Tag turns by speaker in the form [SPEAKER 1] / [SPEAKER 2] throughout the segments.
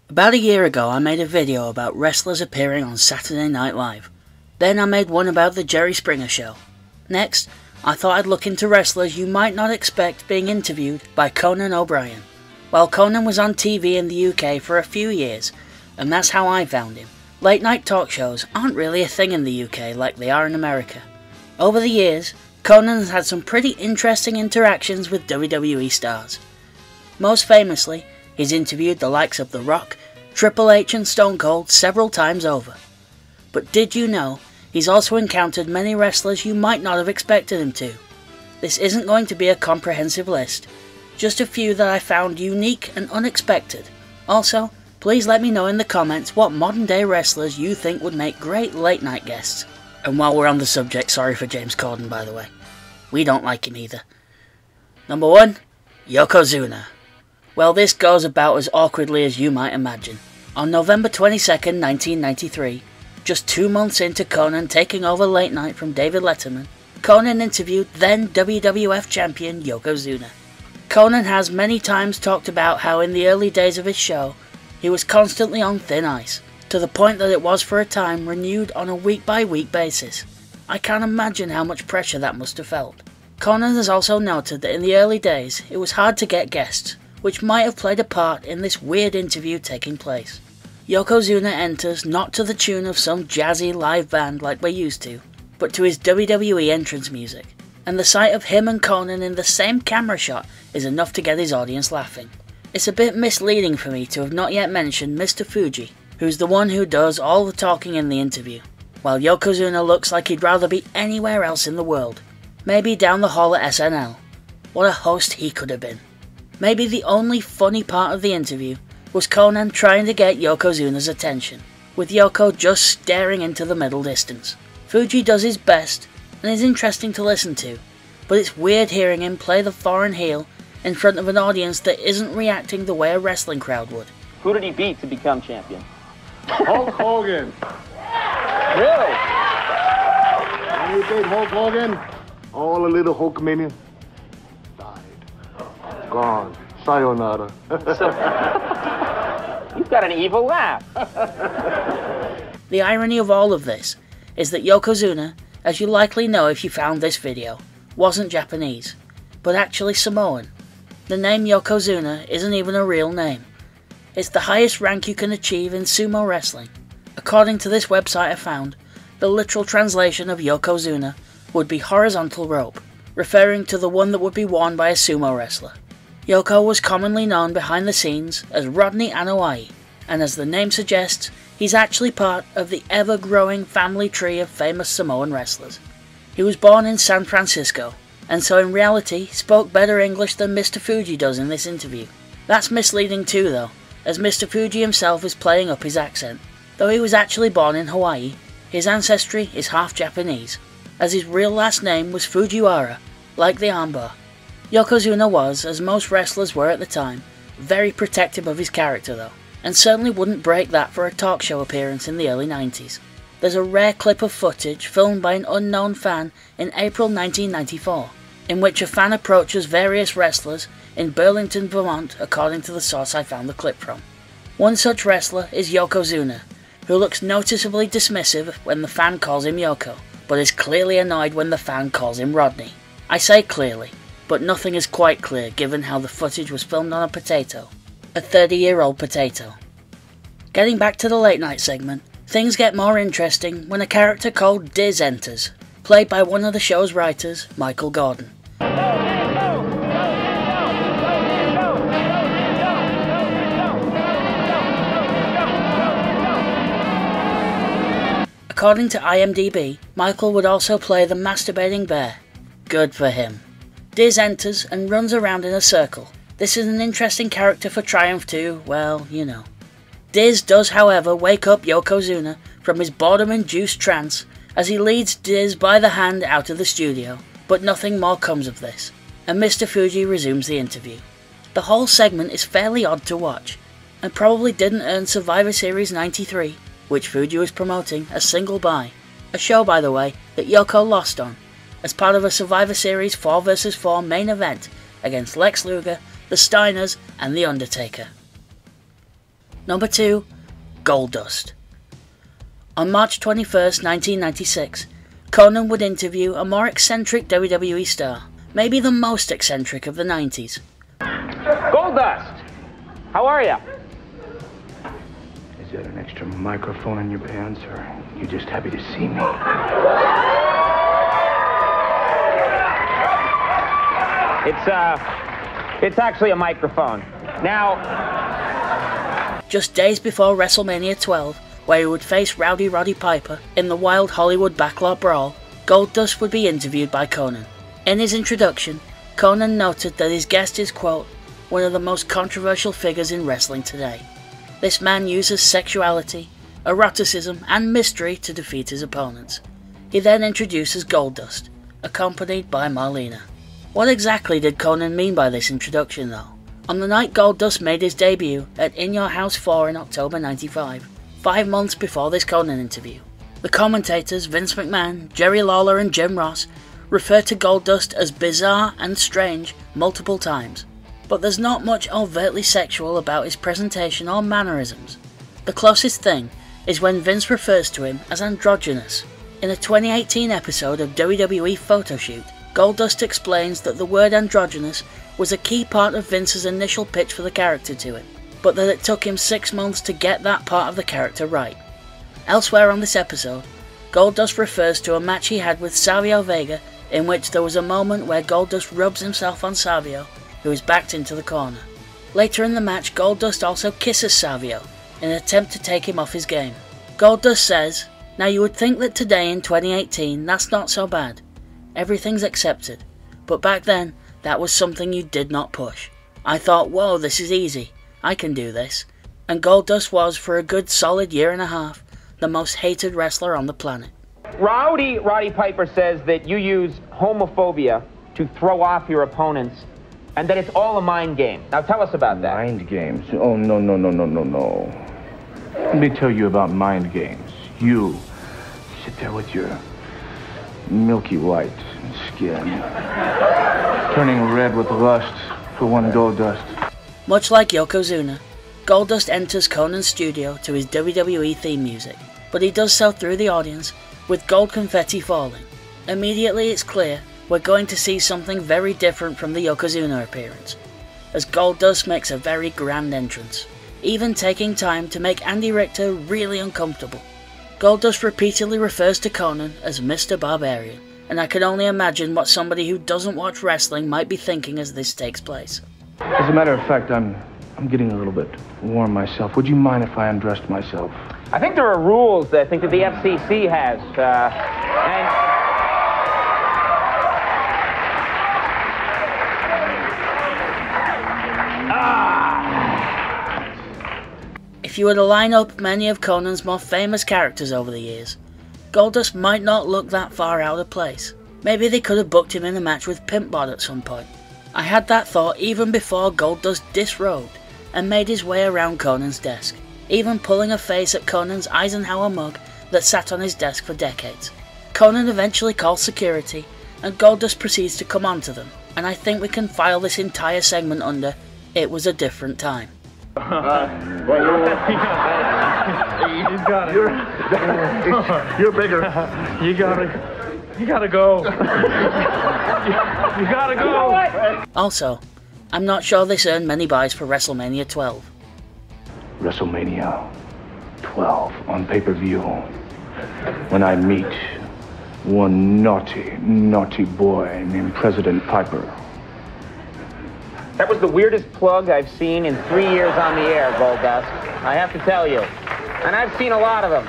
[SPEAKER 1] About a year ago I made a video about wrestlers appearing on Saturday Night Live. Then I made one about the Jerry Springer Show. Next, I thought I'd look into wrestlers you might not expect being interviewed by Conan O'Brien. Well, Conan was on TV in the UK for a few years, and that's how I found him. Late night talk shows aren't really a thing in the UK like they are in America. Over the years, Conan has had some pretty interesting interactions with WWE stars. Most famously, he's interviewed the likes of The Rock, Triple H and Stone Cold several times over. But did you know he's also encountered many wrestlers you might not have expected him to? This isn't going to be a comprehensive list, just a few that I found unique and unexpected. Also, please let me know in the comments what modern day wrestlers you think would make great late night guests. And while we're on the subject, sorry for James Corden by the way. We don't like him either. Number 1. Yokozuna. Well, this goes about as awkwardly as you might imagine. On November 22nd, 1993, just 2 months into Conan taking over late night from David Letterman, Conan interviewed then WWF champion Yokozuna. Conan has many times talked about how in the early days of his show, he was constantly on thin ice, to the point that it was for a time renewed on a week-by-week basis. I can't imagine how much pressure that must have felt. Conan has also noted that in the early days, it was hard to get guests, which might have played a part in this weird interview taking place. Yokozuna enters not to the tune of some jazzy live band like we're used to, but to his WWE entrance music, and the sight of him and Conan in the same camera shot is enough to get his audience laughing. It's a bit misleading for me to have not yet mentioned Mr. Fuji, who's the one who does all the talking in the interview, while Yokozuna looks like he'd rather be anywhere else in the world, maybe down the hall at SNL. What a host he could have been. Maybe the only funny part of the interview was Conan trying to get Yokozuna's attention, with Yoko just staring into the middle distance. Fuji does his best and is interesting to listen to, but it's weird hearing him play the foreign heel in front of an audience that isn't reacting the way a wrestling crowd would.
[SPEAKER 2] Who did he beat to become champion?
[SPEAKER 3] Hulk Hogan.
[SPEAKER 2] Really?
[SPEAKER 3] When you beat Hulk Hogan, all the little Hulkamanians died. Gone. Sayonara.
[SPEAKER 2] You've got an evil laugh.
[SPEAKER 1] The irony of all of this is that Yokozuna, as you likely know if you found this video, wasn't Japanese, but actually Samoan. The name Yokozuna isn't even a real name. It's the highest rank you can achieve in sumo wrestling. According to this website I found, the literal translation of Yokozuna would be horizontal rope, referring to the one that would be worn by a sumo wrestler. Yoko was commonly known behind the scenes as Rodney Anoa'i, and as the name suggests, he's actually part of the ever-growing family tree of famous Samoan wrestlers. He was born in San Francisco, and so in reality spoke better English than Mr. Fuji does in this interview. That's misleading too though, as Mr. Fuji himself is playing up his accent. Though he was actually born in Hawaii, his ancestry is half Japanese, as his real last name was Fujiwara, like the armbar. Yokozuna was, as most wrestlers were at the time, very protective of his character though, and certainly wouldn't break that for a talk show appearance in the early 90s. There's a rare clip of footage filmed by an unknown fan in April 1994, in which a fan approaches various wrestlers in Burlington, Vermont, according to the source I found the clip from. One such wrestler is Yokozuna, who looks noticeably dismissive when the fan calls him Yoko, but is clearly annoyed when the fan calls him Rodney. I say clearly, but nothing is quite clear given how the footage was filmed on a potato. A 30-year-old potato. Getting back to the late night segment, things get more interesting when a character called Diz enters, played by one of the show's writers, Michael Gordon. According to IMDb, Michael would also play the masturbating bear. Good for him. Diz enters and runs around in a circle. This is an interesting character for Triumph to, well, you know. Diz does however wake up Yokozuna from his boredom-induced trance as he leads Diz by the hand out of the studio, but nothing more comes of this, and Mr. Fuji resumes the interview. The whole segment is fairly odd to watch, and probably didn't earn Survivor Series 93, which Fuji was promoting, a single bye. A show, by the way, that Yoko lost on, as part of a Survivor Series 4 vs 4 main event against Lex Luger, the Steiners and The Undertaker. Number 2. Goldust. On March 21st, 1996, Conan would interview a more eccentric WWE star, maybe the most eccentric of the 90s.
[SPEAKER 2] Goldust, how are ya?
[SPEAKER 4] Is that an extra microphone in your pants, or you just happy to see me?
[SPEAKER 2] It's actually a microphone. Now,
[SPEAKER 1] just days before WrestleMania 12, where he would face Rowdy Roddy Piper in the Wild Hollywood Backlot Brawl, Goldust would be interviewed by Conan. In his introduction, Conan noted that his guest is, quote, one of the most controversial figures in wrestling today. This man uses sexuality, eroticism, and mystery to defeat his opponents. He then introduces Goldust, accompanied by Marlena. What exactly did Conan mean by this introduction, though? On the night Goldust made his debut at In Your House 4 in October 95, 5 months before this Conan interview, the commentators Vince McMahon, Jerry Lawler and Jim Ross referred to Goldust as bizarre and strange multiple times, but there's not much overtly sexual about his presentation or mannerisms. The closest thing is when Vince refers to him as androgynous. In a 2018 episode of WWE Photoshoot, Goldust explains that the word androgynous was a key part of Vince's initial pitch for the character to him, but that it took him 6 months to get that part of the character right. Elsewhere on this episode, Goldust refers to a match he had with Savio Vega, in which there was a moment where Goldust rubs himself on Savio, who is backed into the corner. Later in the match, Goldust also kisses Savio in an attempt to take him off his game. Goldust says, "Now you would think that today in 2018 that's not so bad. Everything's accepted. But back then, that was something you did not push. I thought, whoa, this is easy. I can do this." And Goldust was, for a good solid year and a half, the most hated wrestler on the planet.
[SPEAKER 2] Rowdy Roddy Piper says that you use homophobia to throw off your opponents, and that it's all a mind game. Now tell us about that.
[SPEAKER 4] Mind games? Oh, no. Let me tell you about mind games. You sit there with your milky white skin, turning red with lust for one Goldust.
[SPEAKER 1] Much like Yokozuna, Goldust enters Conan's studio to his WWE theme music, but he does so through the audience, with gold confetti falling. Immediately it's clear we're going to see something very different from the Yokozuna appearance, as Goldust makes a very grand entrance, even taking time to make Andy Richter really uncomfortable. Goldust repeatedly refers to Conan as Mr. Barbarian, and I can only imagine what somebody who doesn't watch wrestling might be thinking as this takes place.
[SPEAKER 4] As a matter of fact, I'm getting a little bit warm myself. Would you mind if I undressed myself?
[SPEAKER 2] I think there are rules that I think that the FCC has, and...
[SPEAKER 1] If you were to line up many of Conan's more famous characters over the years, Goldust might not look that far out of place. Maybe they could have booked him in a match with Pimpbot at some point. I had that thought even before Goldust disrobed and made his way around Conan's desk, even pulling a face at Conan's Eisenhower mug that sat on his desk for decades. Conan eventually calls security, and Goldust proceeds to come on to them, and I think we can file this entire segment under "It was a different time."
[SPEAKER 3] You're bigger.
[SPEAKER 4] You gotta go. You gotta go.
[SPEAKER 1] Also, I'm not sure this earned many buys for WrestleMania 12.
[SPEAKER 4] WrestleMania 12 on pay-per-view. When I meet one naughty boy named President Piper.
[SPEAKER 2] That was the weirdest plug I've seen in 3 years on the air, Goldust. I have to tell you. And I've seen a lot of them.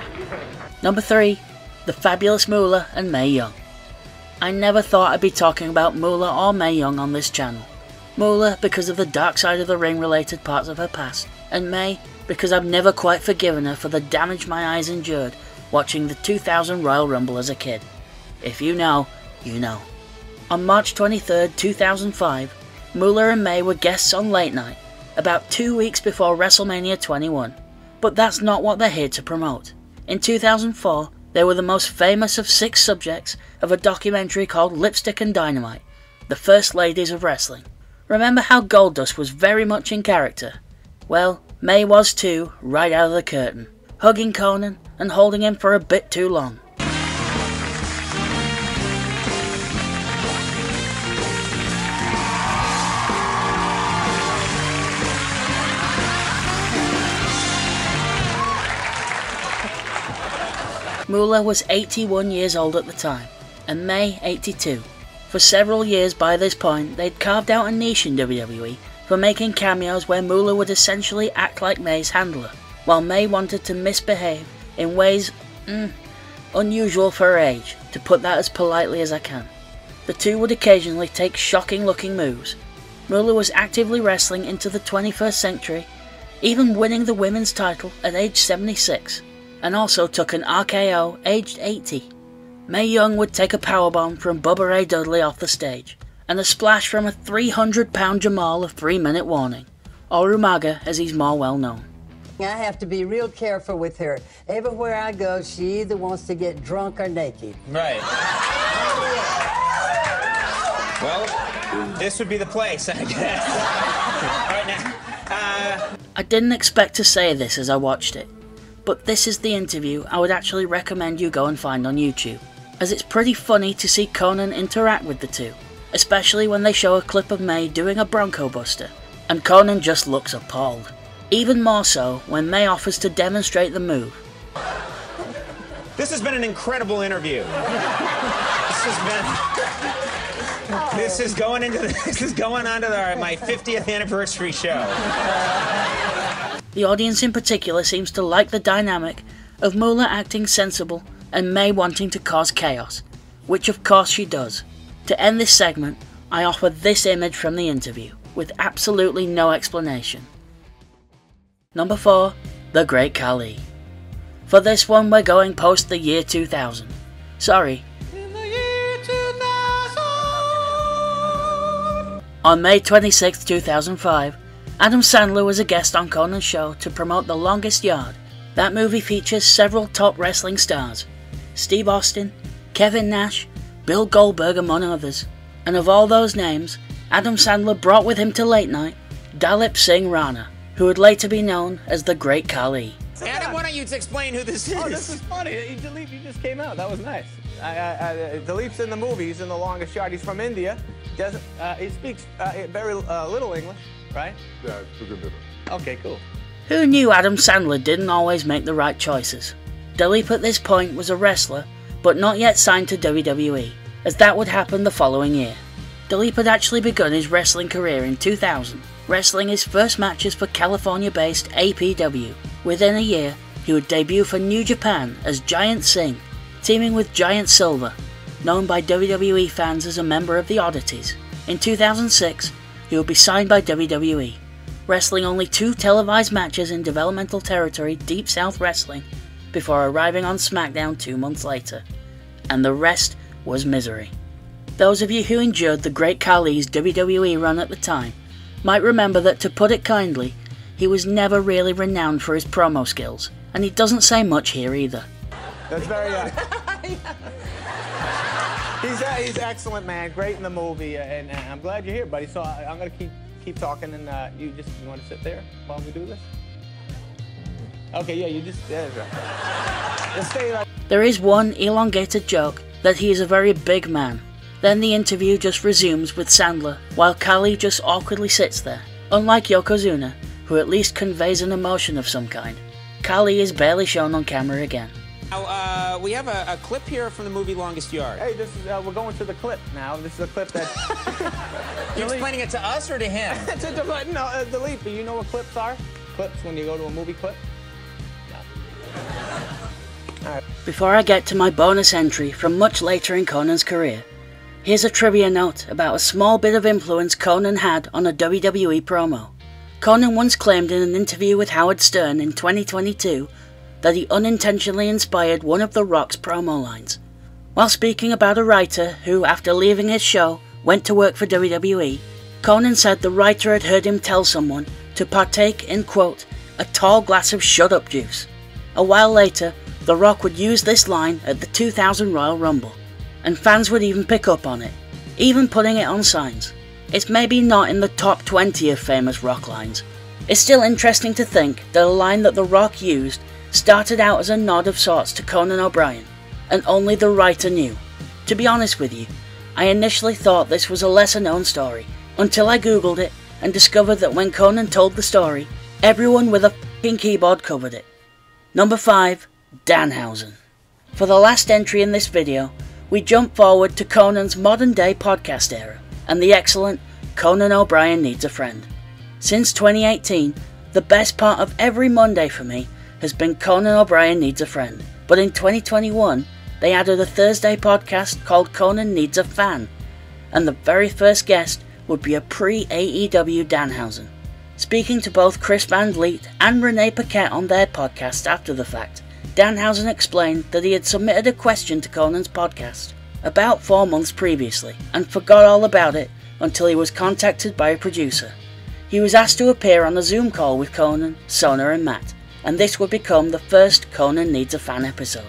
[SPEAKER 1] Number 3. The Fabulous Moolah and Mae Young. I never thought I'd be talking about Moolah or Mae Young on this channel. Moolah because of the dark side of the ring related parts of her past, and Mae because I've never quite forgiven her for the damage my eyes endured watching the 2000 Royal Rumble as a kid. If you know, you know. On March 23rd, 2005, Moolah and Mae were guests on Late Night, about 2 weeks before WrestleMania 21. But that's not what they're here to promote. In 2004, they were the most famous of 6 subjects of a documentary called Lipstick and Dynamite, the First Ladies of Wrestling. Remember how Goldust was very much in character? Well, May was too, right out of the curtain, hugging Conan and holding him for a bit too long. Moolah was 81 years old at the time, and May 82. For several years by this point, they'd carved out a niche in WWE for making cameos where Moolah would essentially act like May's handler, while May wanted to misbehave in ways, unusual for her age, to put that as politely as I can. The two would occasionally take shocking looking moves. Moolah was actively wrestling into the 21st century, even winning the women's title at age 76. And also took an RKO aged 80. Mae Young would take a powerbomb from Bubba Ray Dudley off the stage, and a splash from a 300-pound Jamal of 3-minute warning, or Umaga as he's more well known.
[SPEAKER 5] I have to be real careful with her. Everywhere I go, she either wants to get drunk or naked.
[SPEAKER 6] Right. Well, this would be the place, I guess. Right now.
[SPEAKER 1] I didn't expect to say this as I watched it, but this is the interview I would actually recommend you go and find on YouTube, as it's pretty funny to see Conan interact with the two, especially when they show a clip of May doing a Bronco Buster, and Conan just looks appalled. Even more so when May offers to demonstrate the move.
[SPEAKER 6] This has been an incredible interview. This is going on to my 50th anniversary show.
[SPEAKER 1] The audience in particular seems to like the dynamic of Moolah acting sensible and May wanting to cause chaos, which of course she does. To end this segment, I offer this image from the interview, with absolutely no explanation. Number 4. The Great Khali. For this one we're going post the year 2000. Sorry.
[SPEAKER 7] In the year 2000.
[SPEAKER 1] On May 26, 2005, Adam Sandler was a guest on Conan's show to promote The Longest Yard. That movie features several top wrestling stars, Steve Austin, Kevin Nash, Bill Goldberg among others. And of all those names, Adam Sandler brought with him to late night Dalip Singh Rana, who would later be known as the Great Khali.
[SPEAKER 6] Adam, why don't you explain who this is?
[SPEAKER 8] Oh, this is funny. Dalip, you just came out. That was nice. Dalip's in the movie. He's in The Longest Yard. He's from India. He speaks very little English, right?
[SPEAKER 3] Yeah, it's a good bit.
[SPEAKER 8] Okay, cool.
[SPEAKER 1] Who knew Adam Sandler didn't always make the right choices? Dalip at this point was a wrestler, but not yet signed to WWE, as that would happen the following year. Dalip had actually begun his wrestling career in 2000, wrestling his first matches for California-based APW. Within a year, he would debut for New Japan as Giant Singh, teaming with Giant Silver, known by WWE fans as a member of the Oddities. In 2006, he would be signed by WWE, wrestling only 2 televised matches in developmental territory Deep South Wrestling before arriving on SmackDown 2 months later. And the rest was misery. Those of you who endured the Great Khali's WWE run at the time might remember that, to put it kindly, he was never really renowned for his promo skills, and he doesn't say much here either.
[SPEAKER 8] That's very... he's excellent, man. Great in the movie, and I'm glad you're here, buddy. So I'm going to keep talking, and you want to sit there while we do this? Okay, yeah, you just... Yeah, right. Just stay right.
[SPEAKER 1] There is one elongated joke that he is a very big man. Then the interview just resumes with Sandler, while Khali just awkwardly sits there. Unlike Yokozuna, who at least conveys an emotion of some kind, Khali is barely shown on camera again.
[SPEAKER 6] Now, we have a clip here from the movie Longest Yard.
[SPEAKER 8] Hey, this is we're going to the clip now. This is a clip that...
[SPEAKER 6] You explaining it to us or to him?
[SPEAKER 8] Dalip, do you know what clips are? Clips when you go to a movie clip? No. All right.
[SPEAKER 1] Before I get to my bonus entry from much later in Conan's career, here's a trivia note about a small bit of influence Conan had on a WWE promo. Conan once claimed in an interview with Howard Stern in 2022 that he unintentionally inspired one of The Rock's promo lines. While speaking about a writer who, after leaving his show, went to work for WWE, Conan said the writer had heard him tell someone to partake in, quote, a tall glass of shut-up juice. A while later, The Rock would use this line at the 2000 Royal Rumble, and fans would even pick up on it, even putting it on signs. It's maybe not in the top 20 of famous Rock lines, It's still interesting to think that a line that The Rock used started out as a nod of sorts to Conan O'Brien, and only the writer knew. To be honest with you, I initially thought this was a lesser known story, until I googled it and discovered that when Conan told the story, everyone with a f***ing keyboard covered it. Number 5. Danhausen. For the last entry in this video, we jump forward to Conan's modern day podcast era, and the excellent Conan O'Brien Needs a Friend. Since 2018, the best part of every Monday for me has been Conan O'Brien Needs a Friend, but in 2021, they added a Thursday podcast called Conan Needs a Fan, and the very first guest would be a pre-AEW Danhausen. Speaking to both Chris Van Vliet and Renee Paquette on their podcast after the fact, Danhausen explained that he had submitted a question to Conan's podcast about 4 months previously and forgot all about it until he was contacted by a producer. He was asked to appear on a Zoom call with Conan, Sona and Matt, and this would become the first Conan Needs a Fan episode.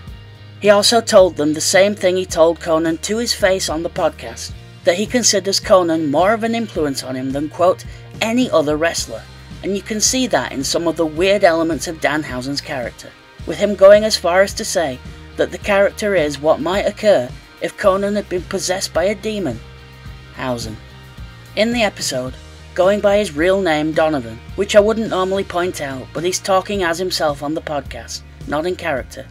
[SPEAKER 1] He also told them the same thing he told Conan to his face on the podcast, that he considers Conan more of an influence on him than, quote, any other wrestler, and you can see that in some of the weird elements of Danhausen's character, with him going as far as to say that the character is what might occur if Conan had been possessed by a demon. Hausen. In the episode, going by his real name Donovan, which I wouldn't normally point out, but he's talking as himself on the podcast, not in character.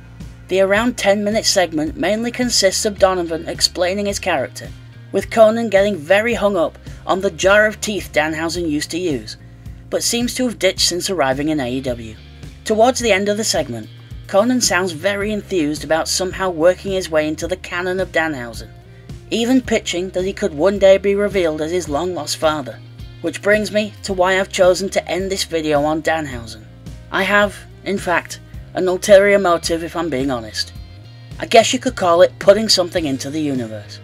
[SPEAKER 1] The around 10-minute segment mainly consists of Donovan explaining his character, with Conan getting very hung up on the jar of teeth Danhausen used to use, but seems to have ditched since arriving in AEW. Towards the end of the segment, Conan sounds very enthused about somehow working his way into the canon of Danhausen, even pitching that he could one day be revealed as his long-lost father. Which brings me to why I've chosen to end this video on Danhausen. I have, in fact, an ulterior motive if I'm being honest. I guess you could call it putting something into the universe.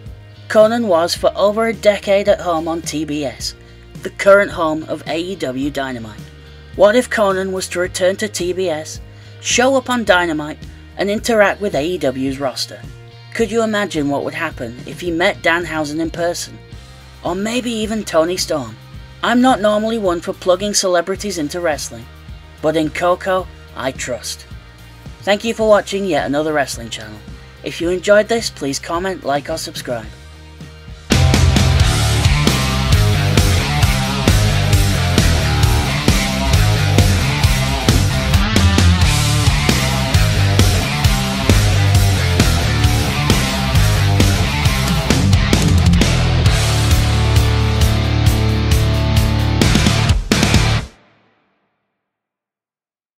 [SPEAKER 1] Conan was for over a decade at home on TBS, the current home of AEW Dynamite. What if Conan was to return to TBS, show up on Dynamite, and interact with AEW's roster? Could you imagine what would happen if he met Danhausen in person? Or maybe even Tony Storm? I'm not normally one for plugging celebrities into wrestling, but in Coco, I trust. Thank you for watching yet another wrestling channel. If you enjoyed this, please comment, like or subscribe.